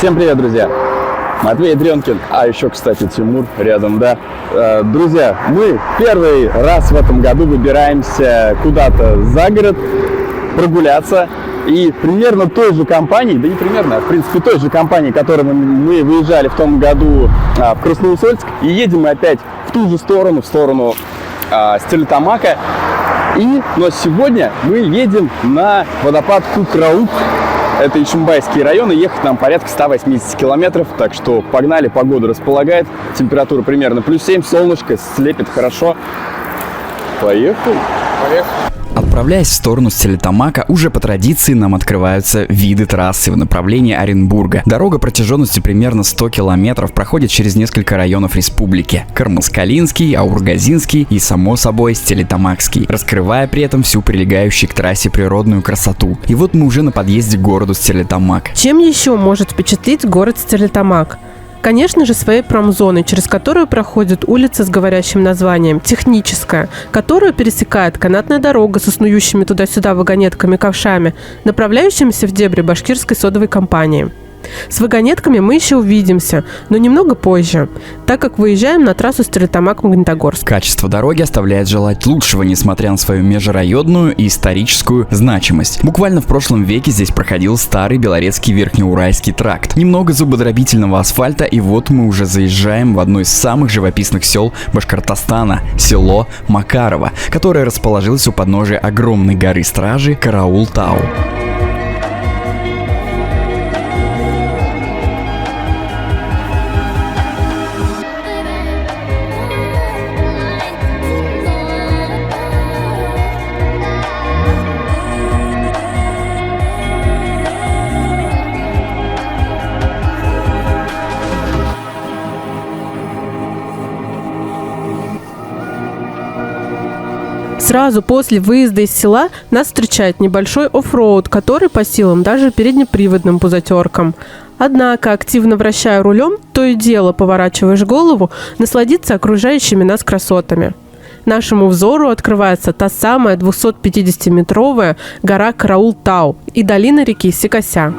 Всем привет, друзья! Матвей Дренкин, а еще, кстати, Тимур рядом, да. Друзья, мы первый раз в этом году выбираемся куда-то за город прогуляться. И примерно той же компании, да не примерно, а в принципе той же компании, которой мы выезжали в том году в Красноусольск, и едем мы опять в ту же сторону, в сторону Стерлитамака. Но сегодня мы едем на водопад Кук-Раук. Это Ишимбайский район, и ехать нам порядка 180 километров. Так что погнали, погода располагает. Температура примерно плюс 7, солнышко, слепит хорошо. Поехали. Отправляясь в сторону Стерлитамака, уже по традиции нам открываются виды трассы в направлении Оренбурга. Дорога протяженностью примерно 100 километров проходит через несколько районов республики: Кармаскалинский, Аургазинский и, само собой, Стерлитамакский, раскрывая при этом всю прилегающую к трассе природную красоту. И вот мы уже на подъезде к городу Стерлитамак. Чем еще может впечатлить город Стерлитамак? Конечно же, своей промзоной, через которую проходит улица с говорящим названием «Техническая», которую пересекает канатная дорога со снующими туда-сюда вагонетками-ковшами, направляющимися в дебри башкирской содовой компании. С вагонетками мы еще увидимся, но немного позже, так как выезжаем на трассу Стерлитамак-Магнитогорск. Качество дороги оставляет желать лучшего, несмотря на свою межрайонную и историческую значимость. Буквально в прошлом веке здесь проходил старый Белорецкий Верхнеуральский тракт. Немного зубодробительного асфальта, и вот мы уже заезжаем в одно из самых живописных сел Башкортостана – село Макарово, которое расположилось у подножия огромной горы Стражи Караул-Тау. Сразу после выезда из села нас встречает небольшой оффроуд, который по силам даже переднеприводным пузатеркам. Однако, активно вращая рулем, то и дело поворачиваешь голову, насладиться окружающими нас красотами. Нашему взору открывается та самая 250-метровая гора Караул-Тау и долина реки Секося.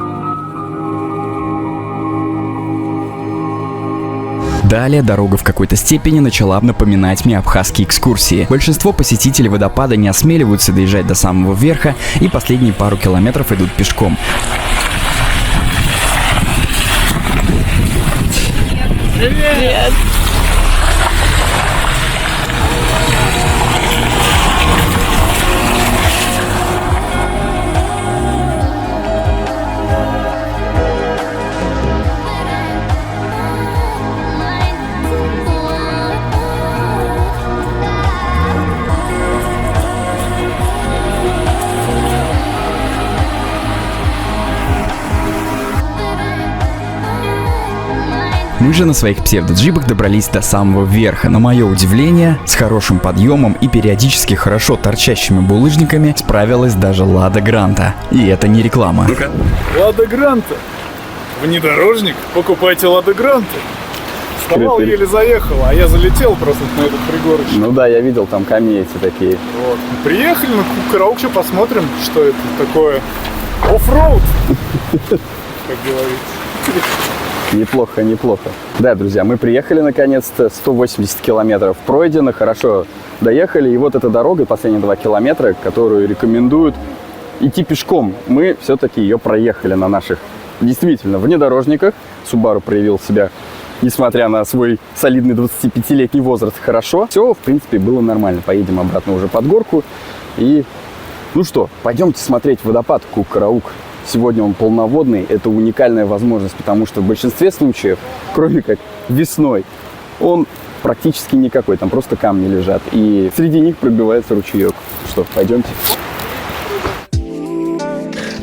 Далее дорога в какой-то степени начала напоминать мне абхазские экскурсии. Большинство посетителей водопада не осмеливаются доезжать до самого верха и последние пару километров идут пешком. Привет! Мы же на своих псевдоджипах добрались до самого верха. На мое удивление, с хорошим подъемом и периодически хорошо торчащими булыжниками справилась даже Лада Гранта. И это не реклама. Лада Гранта. Внедорожник? Покупайте Лада Гранта. Вставал, еле заехал, а я залетел просто на этот пригорочек. Ну да, я видел там камни эти такие. Вот. Приехали на Кук-Раук, посмотрим, что это такое. Оффроуд, как говорится. Неплохо, неплохо. Да, друзья, мы приехали наконец-то, 180 километров пройдено, хорошо доехали. И вот эта дорога, последние 2 километра, которую рекомендуют идти пешком. Мы все-таки ее проехали на наших, действительно, внедорожниках. Subaru проявил себя, несмотря на свой солидный 25-летний возраст, хорошо. Все, в принципе, было нормально. Поедем обратно уже под горку. И, ну что, пойдемте смотреть водопад Кук-Раук. Сегодня он полноводный, это уникальная возможность, потому что в большинстве случаев, кроме как весной, он практически никакой, там просто камни лежат, и среди них пробивается ручеек. Что, пойдемте?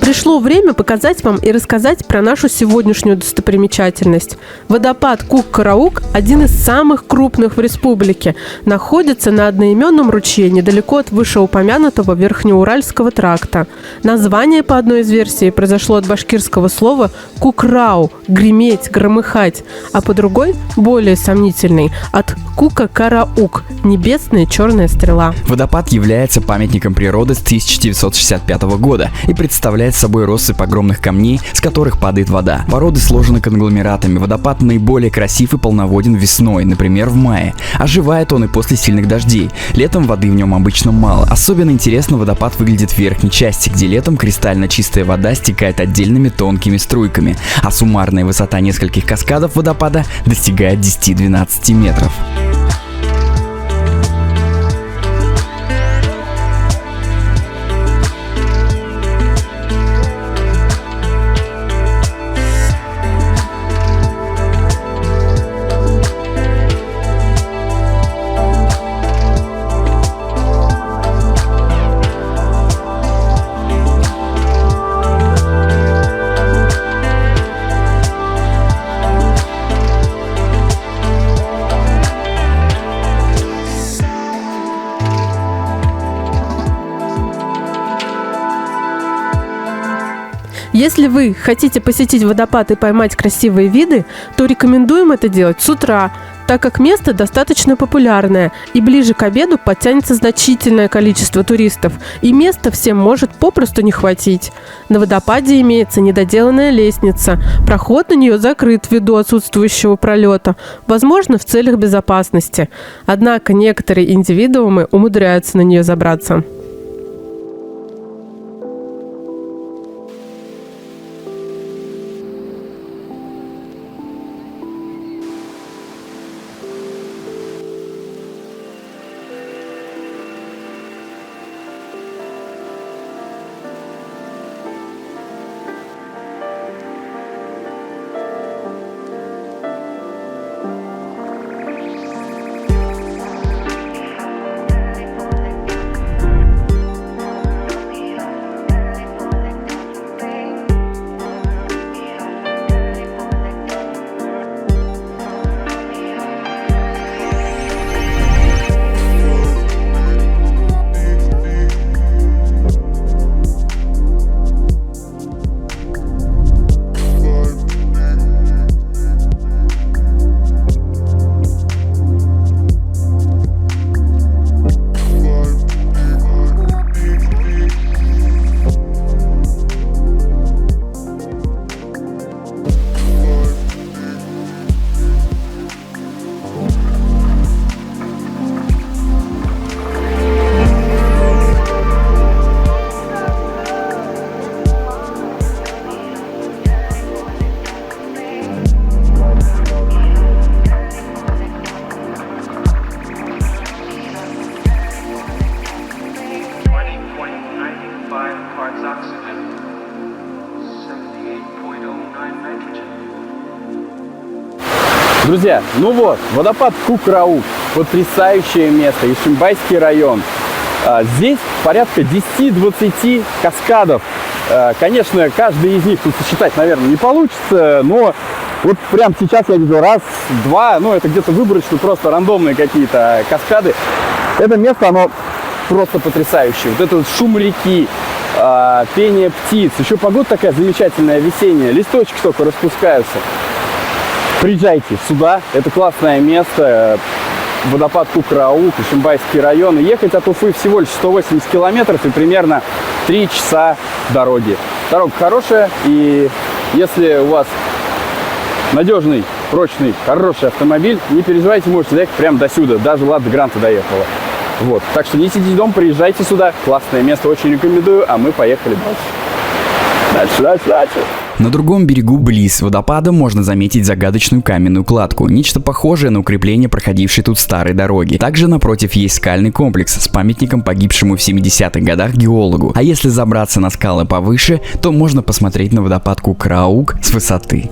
Пришло время показать вам и рассказать про нашу сегодняшнюю достопримечательность. Водопад Кук-Раук, один из самых крупных в республике, находится на одноименном ручье недалеко от вышеупомянутого Верхнеуральского тракта. Название, по одной из версий, произошло от башкирского слова «кукрау» – «греметь», «громыхать», а по другой, более сомнительной, от «кука-караук» – «небесная черная стрела». Водопад является памятником природы с 1965 года и представляет собой россыпь огромных камней, с которых падает вода. Породы сложены конгломератами. Водопад наиболее красив и полноводен весной, например, в мае. Оживает он и после сильных дождей. Летом воды в нем обычно мало. Особенно интересно водопад выглядит в верхней части, где летом кристально чистая вода стекает отдельными тонкими струйками, а суммарная высота нескольких каскадов водопада достигает 10-12 метров. Если вы хотите посетить водопад и поймать красивые виды, то рекомендуем это делать с утра, так как место достаточно популярное, и ближе к обеду подтянется значительное количество туристов, и места всем может попросту не хватить. На водопаде имеется недоделанная лестница, проход на нее закрыт ввиду отсутствующего пролета, возможно, в целях безопасности. Однако некоторые индивидуумы умудряются на нее забраться. Друзья, ну вот, водопад Кук-Раук, потрясающее место, Ишимбайский район. Здесь порядка 10-20 каскадов. Конечно, каждый из них тут сосчитать, наверное, не получится, но вот прямо сейчас я видел раз, два, ну это где-то выборочно, просто рандомные какие-то каскады. Это место, оно просто потрясающее. Вот этот шум реки, пение птиц, еще погода такая замечательная весенняя, листочки только распускаются. Приезжайте сюда, это классное место, водопад Кук-Раук, Ишимбайский район. И ехать от Уфы всего лишь 180 километров и примерно 3 часа дороги. Дорога хорошая, и если у вас надежный, прочный, хороший автомобиль, не переживайте, можете доехать прямо до сюда, даже Лада Гранта доехала. Вот. Так что не сидите дома, приезжайте сюда, классное место, очень рекомендую, а мы поехали дальше. На другом берегу, близ водопада, можно заметить загадочную каменную кладку, нечто похожее на укрепление проходившей тут старой дороги. Также напротив есть скальный комплекс с памятником погибшему в 70-х годах геологу. А если забраться на скалы повыше, то можно посмотреть на водопад Кук-Раук с высоты.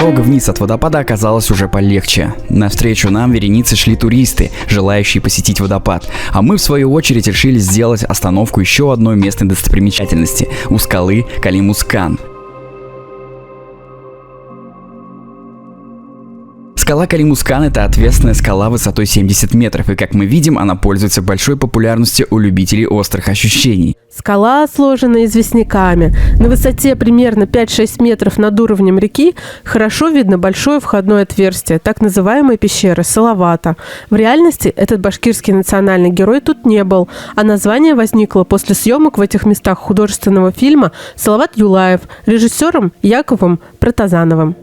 Дорога вниз от водопада оказалась уже полегче. Навстречу нам вереницей шли туристы, желающие посетить водопад. А мы, в свою очередь, решили сделать остановку еще одной местной достопримечательности – у скалы Калимускан. Скала Калимускан – это отвесная скала высотой 70 метров, и, как мы видим, она пользуется большой популярностью у любителей острых ощущений. Скала сложена известняками. На высоте примерно 5-6 метров над уровнем реки хорошо видно большое входное отверстие, так называемая пещера Салавата. В реальности этот башкирский национальный герой тут не был, а название возникло после съемок в этих местах художественного фильма «Салават Юлаев» режиссером Яковом Протазановым.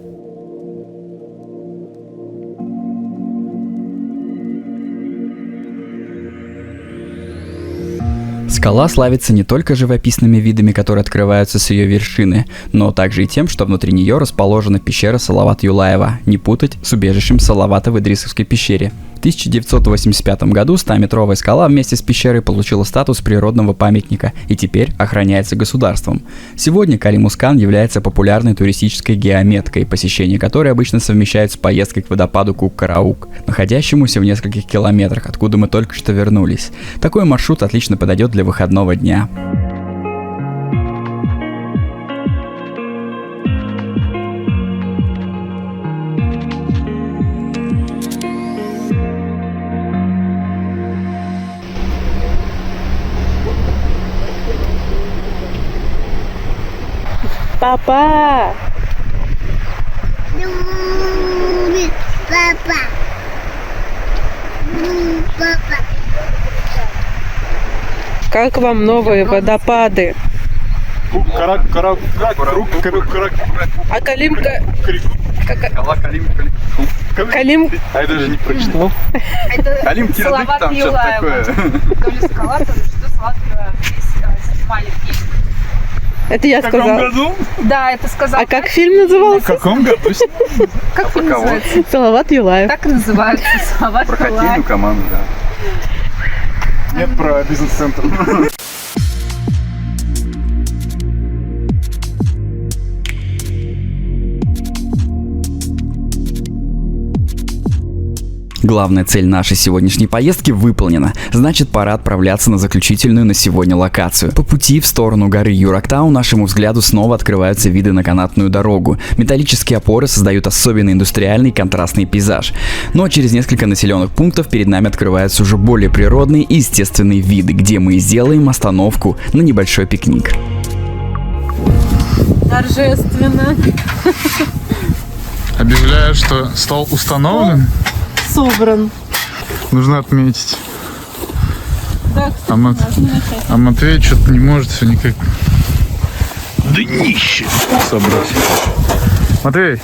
Скала славится не только живописными видами, которые открываются с ее вершины, но также и тем, что внутри нее расположена пещера Салават Юлаева, не путать с убежищем Салавата в Идрисовской пещере. В 1985 году 100-метровая скала вместе с пещерой получила статус природного памятника и теперь охраняется государством. Сегодня Калимускан является популярной туристической геометкой, посещение которой обычно совмещают с поездкой к водопаду Кук-Караук, находящемуся в нескольких километрах, откуда мы только что вернулись. Такой маршрут отлично подойдет для выходного дня. Папа! Любит папа. Папа. Как вам новые водопады? А Калимка... Калим... А я даже не прочитал. Калим Кирдык, там что-то такое. То ли скала, то ли что, Салават Юлаев. Здесь снимали фильм. Это я В каком сказала. году? Да, это сказал. А как фильм назывался? В каком году? Как фильм кого? называется? Салават Юлаев. Так и называется. Салават Про хоккейную Юлаев. команду, да. Нет, про бизнес-центр. Главная цель нашей сегодняшней поездки выполнена, значит, пора отправляться на заключительную на сегодня локацию. По пути в сторону горы Юрактау нашему взгляду снова открываются виды на канатную дорогу. Металлические опоры создают особенный индустриальный контрастный пейзаж. Но через несколько населенных пунктов перед нами открываются уже более природные и естественные виды, где мы сделаем остановку на небольшой пикник. Торжественно. Объявляю, что стол установлен. Собран. Нужно отметить. Да, А Матвей что-то не может все никак днище собрать. Матвей,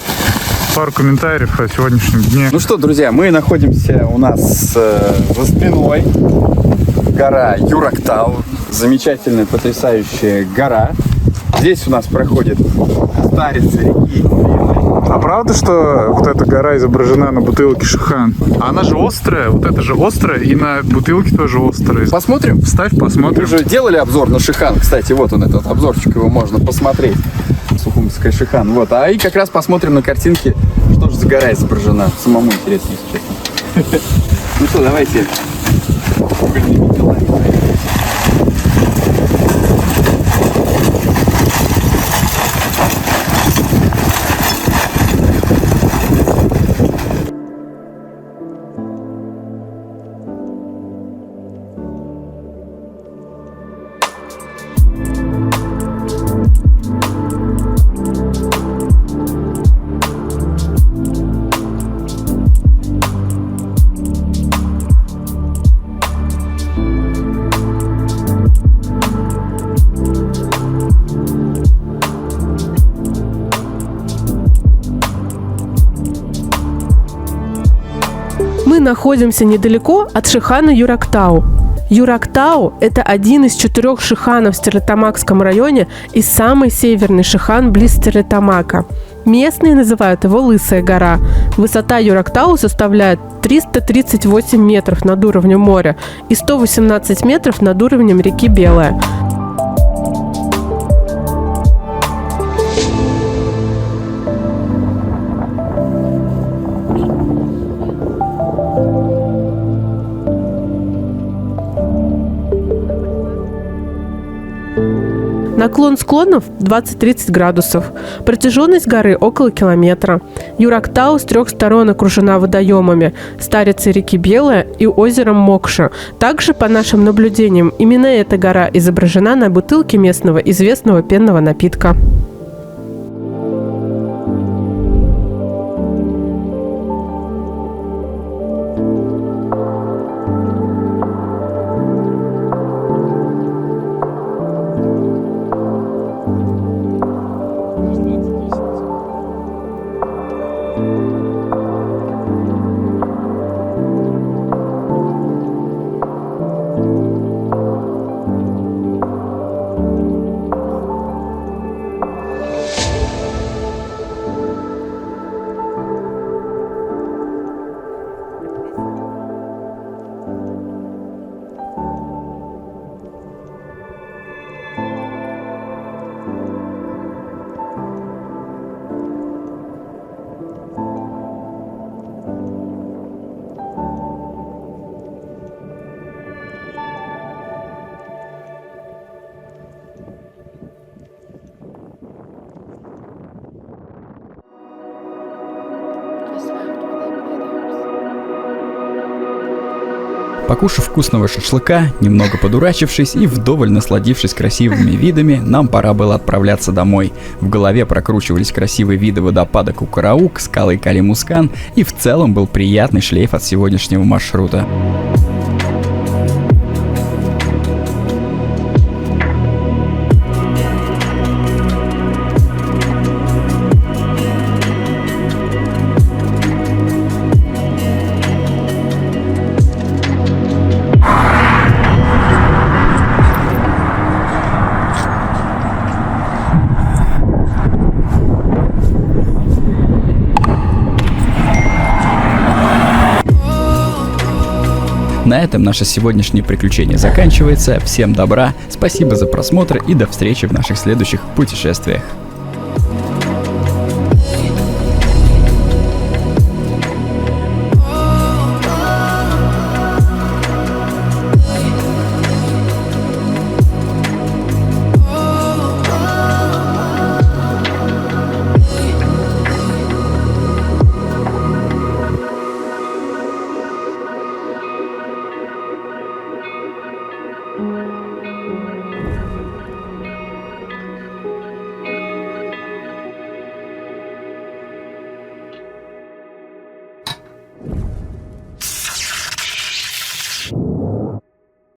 пару комментариев о сегодняшнем дне. Ну что, друзья, мы находимся у нас за спиной гора Юрактау. Замечательная, потрясающая гора. Здесь у нас проходит старица реки. А правда, что вот эта гора изображена на бутылке Шихан? А она же острая, вот это же острая, и на бутылке тоже острая. Посмотрим? Вставь, Мы посмотрим. уже делали обзор на Шихан. Кстати, вот он, этот обзорчик, его можно посмотреть. Сухумская Шихан. Вот. А и как раз посмотрим на картинке, что же за гора изображена. Самому интересно, если честно. Ну что, давайте. Мы находимся недалеко от Шихана Юрактау. Юрактау – это один из 4 шиханов в Стерлитамакском районе и самый северный шихан близ Стерлитамака. Местные называют его Лысая гора. Высота Юрактау составляет 338 метров над уровнем моря и 118 метров над уровнем реки Белая. Наклон склонов 20-30 градусов. Протяженность горы около километра. Юрактау с 3 сторон окружена водоемами, старицей реки Белая и озером Мокша. Также, по нашим наблюдениям, именно эта гора изображена на бутылке местного известного пенного напитка. Покушав вкусного шашлыка, немного подурачившись и вдоволь насладившись красивыми видами, нам пора было отправляться домой. В голове прокручивались красивые виды водопада Кукараук, скалы Кали-Мускан, и в целом был приятный шлейф от сегодняшнего маршрута. На этом наше сегодняшнее приключение заканчивается. Всем добра, спасибо за просмотр и до встречи в наших следующих путешествиях.